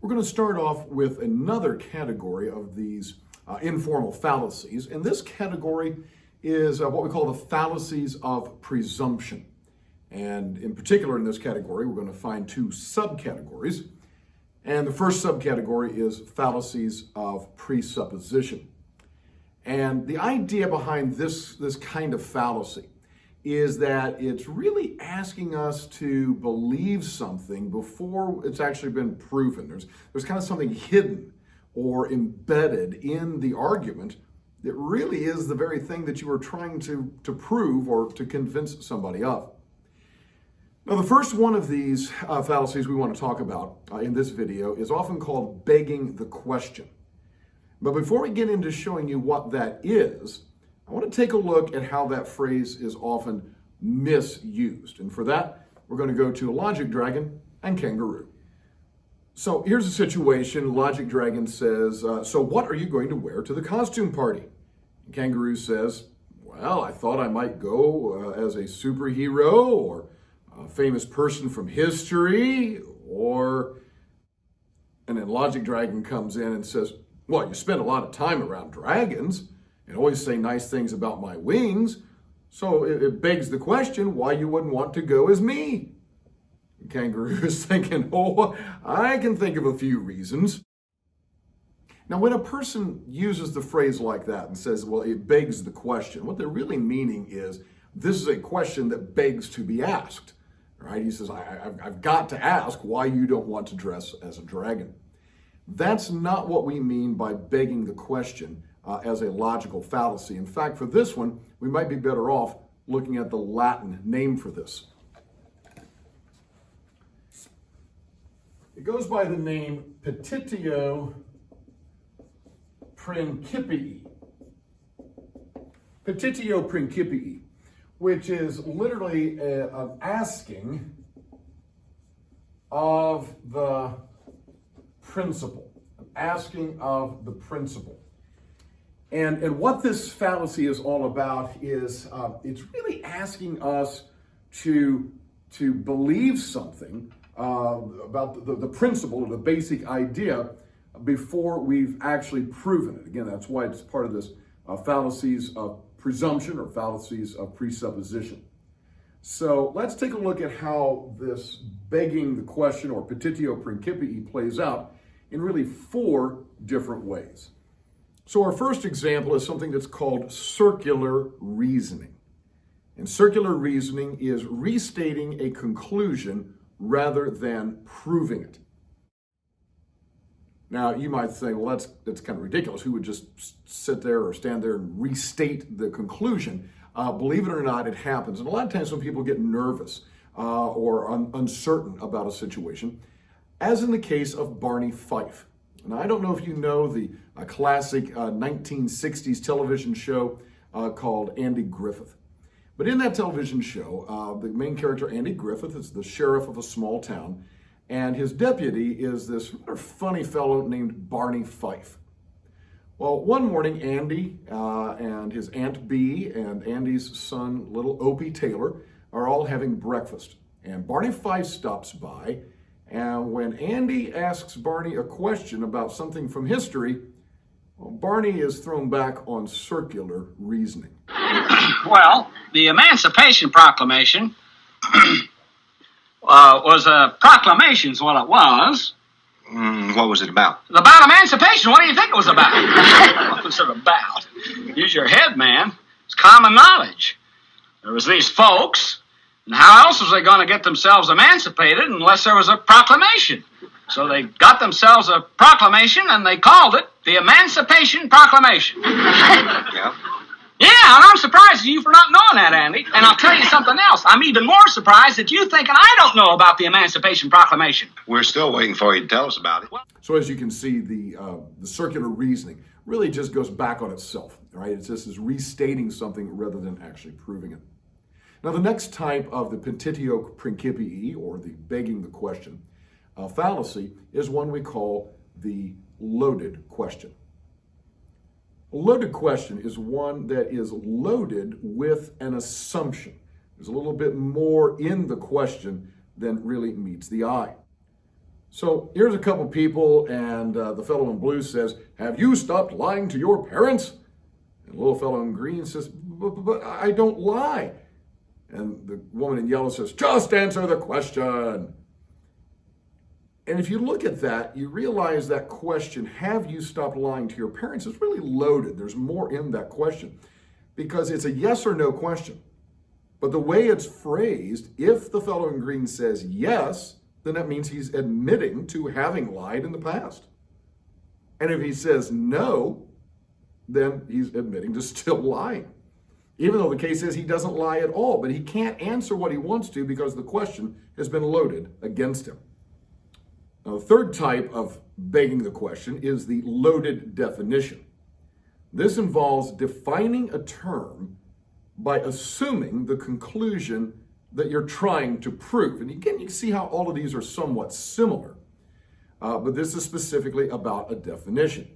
We're going to start off with another category of these informal fallacies, and this category is what we call the fallacies of presumption. And in particular, in this category, we're going to find two subcategories. And the first subcategory is fallacies of presupposition. And the idea behind this kind of fallacy is that it's really asking us to believe something before it's actually been proven. There's kind of something hidden or embedded in the argument that really is the very thing that you are trying to prove or to convince somebody of. Now, the first one of these fallacies we want to talk about in this video is often called begging the question. But before we get into showing you what that is, I want to take a look at how that phrase is often misused. And for that, we're going to go to Logic Dragon and Kangaroo. So here's a situation. Logic Dragon says, so what are you going to wear to the costume party? And Kangaroo says, well, I thought I might go as a superhero or a famous person from history, and then Logic Dragon comes in and says, well, you spend a lot of time around dragons and always say nice things about my wings, so it begs the question why you wouldn't want to go as me. And Kangaroo is thinking, oh, I can think of a few reasons. Now, when a person uses the phrase like that and says, well, it begs the question, what they're really meaning is this is a question that begs to be asked. Right? He says, I've got to ask why you don't want to dress as a dragon. That's not what we mean by begging the question as a logical fallacy. In fact, for this one, we might be better off looking at the Latin name for this. It goes by the name petitio principii. Petitio principii, which is literally an asking of the principle. An asking of the principle. And what this fallacy is all about is it's really asking us to believe something about the principle or the basic idea before we've actually proven it. Again, that's why it's part of this fallacies of presumption or fallacies of presupposition. So let's take a look at how this begging the question or petitio principii plays out in really four different ways. So our first example is something that's called circular reasoning. And circular reasoning is restating a conclusion rather than proving it. Now, you might say, well, that's kind of ridiculous. Who would just sit there or stand there and restate the conclusion? Believe it or not, it happens. And a lot of times when people get nervous or uncertain about a situation, as in the case of Barney Fife. Now, I don't know if you know the classic 1960s television show called Andy Griffith. But in that television show, the main character, Andy Griffith, is the sheriff of a small town. And his deputy is this funny fellow named Barney Fife. Well, one morning, Andy and his Aunt Bee and Andy's son, little Opie Taylor, are all having breakfast. And Barney Fife stops by. And when Andy asks Barney a question about something from history, well, Barney is thrown back on circular reasoning. Well, the Emancipation Proclamation was a proclamation is what it was. What was it about? About emancipation. What do you think it was about? What was it about? Use your head, man. It's common knowledge. There was these folks, and how else was they going to get themselves emancipated unless there was a proclamation? So they got themselves a proclamation, and they called it the Emancipation Proclamation. Yeah. Yeah, and I'm surprised at you for not knowing that, Andy. And I'll tell you something else. I'm even more surprised at you thinking I don't know about the Emancipation Proclamation. We're still waiting for you to tell us about it. So as you can see, the circular reasoning really just goes back on itself, right? It's just is restating something rather than actually proving it. Now, the next type of the petitio principii, or the begging the question fallacy, is one we call the loaded question. A loaded question is one that is loaded with an assumption. There's a little bit more in the question than really meets the eye. So here's a couple people, and the fellow in blue says, "Have you stopped lying to your parents?" And the little fellow in green says, but I don't lie. And the woman in yellow says, "Just answer the question." And if you look at that, you realize that question, "Have you stopped lying to your parents?" is really loaded. There's more in that question because it's a yes or no question. But the way it's phrased, if the fellow in green says yes, then that means he's admitting to having lied in the past. And if he says no, then he's admitting to still lying. Even though the case is he doesn't lie at all, but he can't answer what he wants to because the question has been loaded against him. Now, the third type of begging the question is the loaded definition. This involves defining a term by assuming the conclusion that you're trying to prove. And again, you can see how all of these are somewhat similar, but this is specifically about a definition.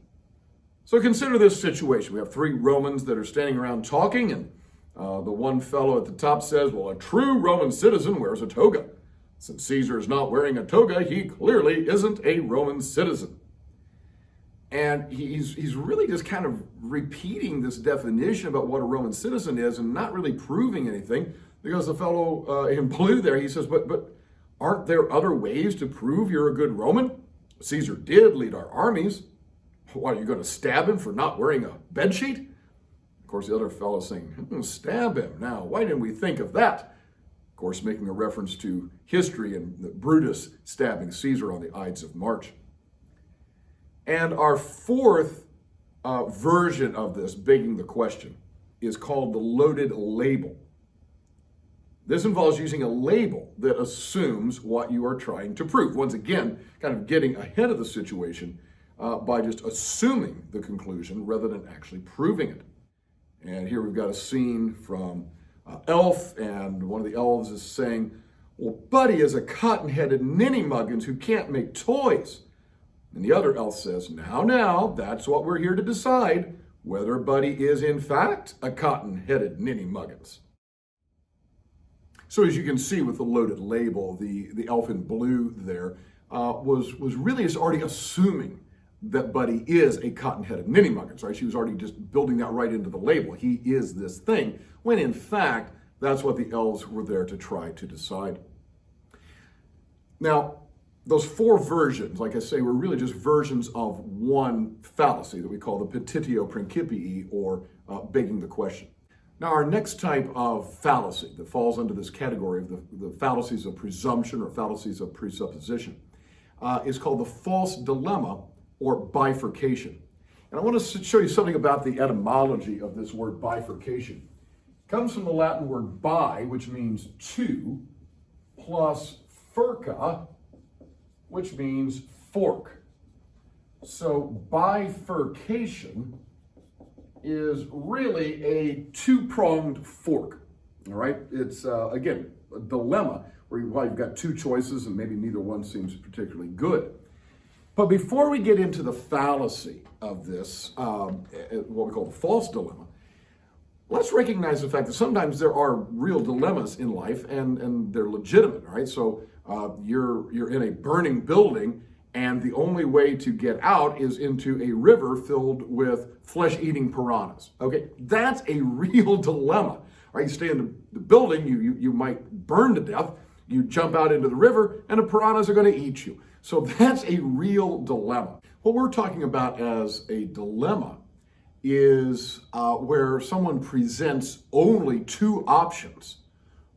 So consider this situation. We have three Romans that are standing around talking, and the one fellow at the top says, "Well, a true Roman citizen wears a toga. Since Caesar is not wearing a toga, he clearly isn't a Roman citizen." And he's really just kind of repeating this definition about what a Roman citizen is and not really proving anything, because the fellow in blue there, he says, but aren't there other ways to prove you're a good Roman? Caesar did lead our armies. What, are you going to stab him for not wearing a bedsheet? Of course, the other fellow's saying, "Stab him. Now, why didn't we think of that?" Of course, making a reference to history and Brutus stabbing Caesar on the Ides of March. And our fourth version of this, begging the question, is called the loaded label. This involves using a label that assumes what you are trying to prove. Once again, kind of getting ahead of the situation by just assuming the conclusion rather than actually proving it. And here we've got a scene from Elf, and one of the elves is saying, "Well, Buddy is a cotton-headed ninny-muggins who can't make toys." And the other elf says, Now, that's what we're here to decide, whether Buddy is in fact a cotton-headed ninny-muggins." So as you can see with the loaded label, the elf in blue there was really just already assuming that Buddy is a cotton-headed ninny-muggins, right? She was already just building that right into the label. He is this thing, when in fact, that's what the elves were there to try to decide. Now, those four versions, like I say, were really just versions of one fallacy that we call the petitio principii, or begging the question. Now, our next type of fallacy that falls under this category of the fallacies of presumption or fallacies of presupposition is called the false dilemma or bifurcation. And I want to show you something about the etymology of this word bifurcation. It comes from the Latin word bi, which means two, plus furca, which means fork. So bifurcation is really a two-pronged fork, all right? It's, again, a dilemma where you've got two choices and maybe neither one seems particularly good. But before we get into the fallacy of this, what we call the false dilemma, let's recognize the fact that sometimes there are real dilemmas in life and they're legitimate, right? So you're in a burning building and the only way to get out is into a river filled with flesh-eating piranhas, okay? That's a real dilemma, right? You stay in the building, you might burn to death, you jump out into the river and the piranhas are gonna eat you. So that's a real dilemma. What we're talking about as a dilemma is where someone presents only two options,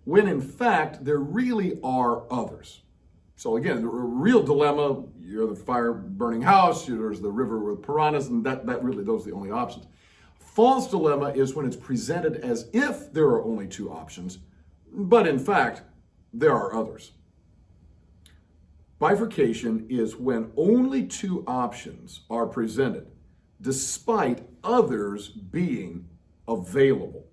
when in fact there really are others. So again, the real dilemma, you're the fire burning house, there's the river with piranhas, and that really, those are the only options. False dilemma is when it's presented as if there are only two options, but in fact, there are others. Bifurcation is when only two options are presented, despite others being available.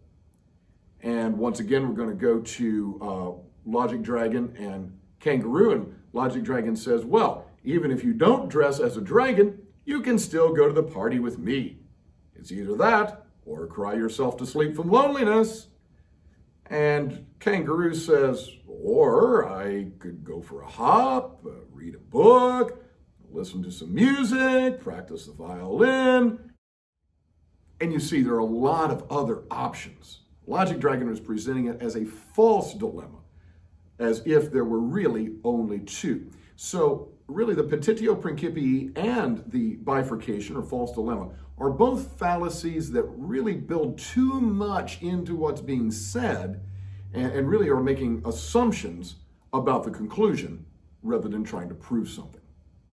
And once again, we're going to go to Logic Dragon and Kangaroo, and Logic Dragon says, well, even if you don't dress as a dragon, you can still go to the party with me. It's either that or cry yourself to sleep from loneliness. And Kangaroo says, or I could go for a hop, read a book, listen to some music, practice the violin. And you see, there are a lot of other options. Logic Dragon is presenting it as a false dilemma, as if there were really only two. So really, the petitio principii and the bifurcation or false dilemma are both fallacies that really build too much into what's being said and really are making assumptions about the conclusion rather than trying to prove something.